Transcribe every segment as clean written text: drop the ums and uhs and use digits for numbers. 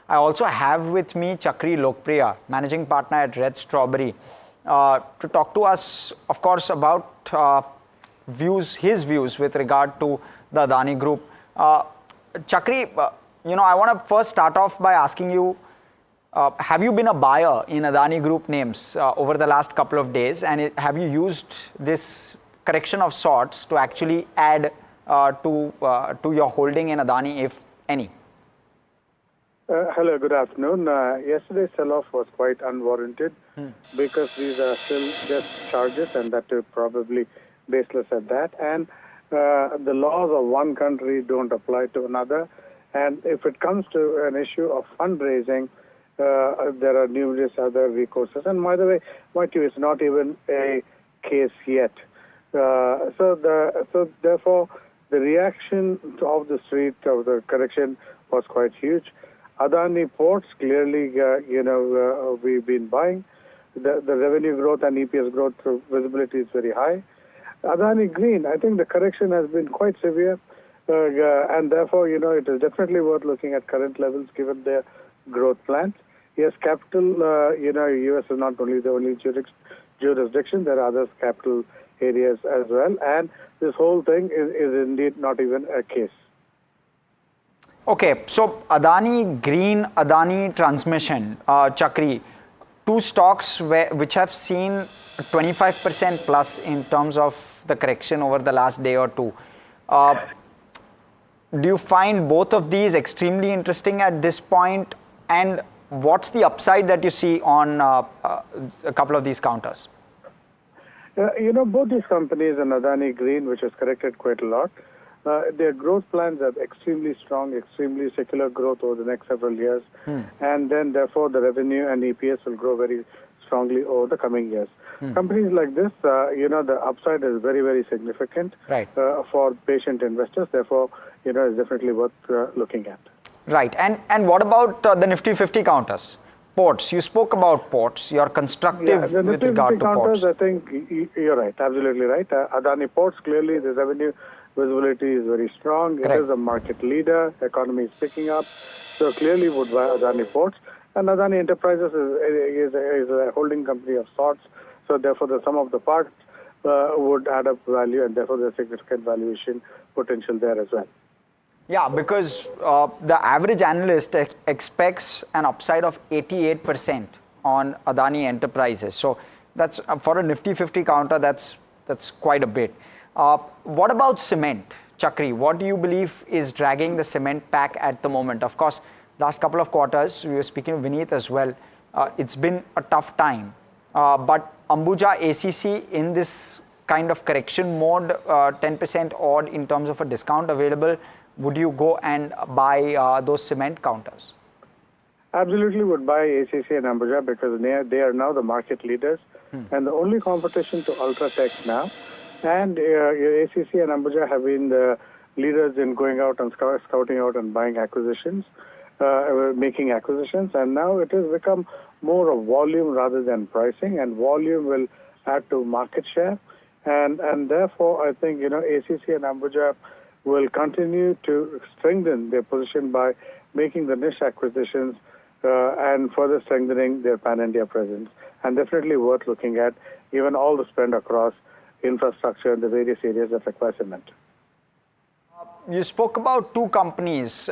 I also have with me Chakri Lokpriya, Managing Partner at Red Strawberry, to talk to us, of course, about his views with regard to the Adani Group. Chakri, I want to first start off by asking you, have you been a buyer in Adani Group names over the last couple of days, and have you used this correction of sorts to actually add to your holding in Adani, if any? Hello, good afternoon. Yesterday's sell-off was quite unwarranted because these are still just charges, and that is probably baseless at that. And the laws of one country don't apply to another. And if it comes to an issue of fundraising, there are numerous other recourses. And by the way, it's not even a case yet. So therefore, the reaction of the street of the correction was quite huge. Adani Ports, clearly, we've been buying. The revenue growth and EPS growth visibility is very high. Adani Green, I think the correction has been quite severe, and therefore, it is definitely worth looking at current levels given their growth plans. Yes, capital, US is not only the only jurisdiction, there are other capital areas as well, and this whole thing is indeed not even a case. Okay, so Adani Green, Adani Transmission, Chakri, two stocks which have seen 25% plus in terms of the correction over the last day or two. Do you find both of these extremely interesting at this point? And what's the upside that you see on a couple of these counters? Both these companies and Adani Green, which has corrected quite a lot, their growth plans are extremely strong, extremely secular growth over the next several years. And then, therefore, the revenue and EPS will grow very strongly over the coming years. Companies like this, the upside is very, very significant for patient investors. Therefore, it's definitely worth looking at. Right. And what about the Nifty 50 counters? Ports. You spoke about ports. You're constructive with regard to ports. I think you're right. Absolutely right. Adani Ports, clearly the revenue visibility is very strong. It is a market leader. The economy is picking up. So clearly would buy Adani Ports. And Adani Enterprises is a holding company of sorts. So therefore the sum of the parts would add up value, and therefore there's significant valuation potential there as well. Yeah, because the average analyst expects an upside of 88% on Adani Enterprises. So that's for a Nifty 50 counter, that's quite a bit. What about cement, Chakri? What do you believe is dragging the cement pack at the moment? Of course, last couple of quarters, we were speaking with Vineet as well. It's been a tough time. But Ambuja ACC in this kind of correction mode, 10% odd in terms of a discount available, would you go and buy those cement counters? Absolutely would buy ACC and Ambuja because they are now the market leaders and the only competition to Ultratech now. And ACC and Ambuja have been the leaders in going out and scouting out and buying acquisitions, making acquisitions. And now it has become more of volume rather than pricing, and volume will add to market share. And therefore, I think, ACC and Ambuja will continue to strengthen their position by making the niche acquisitions and further strengthening their pan-India presence. And definitely worth looking at, given all the spend across infrastructure and the various areas that require cement. You spoke about two companies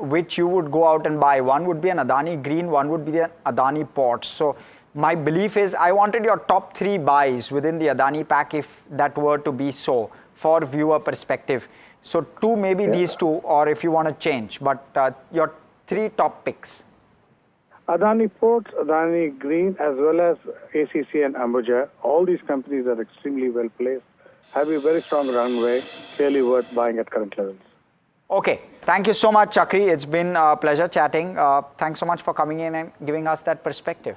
which you would go out and buy. One would be an Adani Green, one would be an Adani Ports. So my belief is I wanted your top three buys within the Adani pack, if that were to be so, for viewer perspective. So two, maybe these two, or if you want to change, but your three top picks. Adani Ports, Adani Green, as well as ACC and Ambuja, all these companies are extremely well placed, have a very strong runway, clearly worth buying at current levels. Okay. Thank you so much, Chakri. It's been a pleasure chatting. Thanks so much for coming in and giving us that perspective.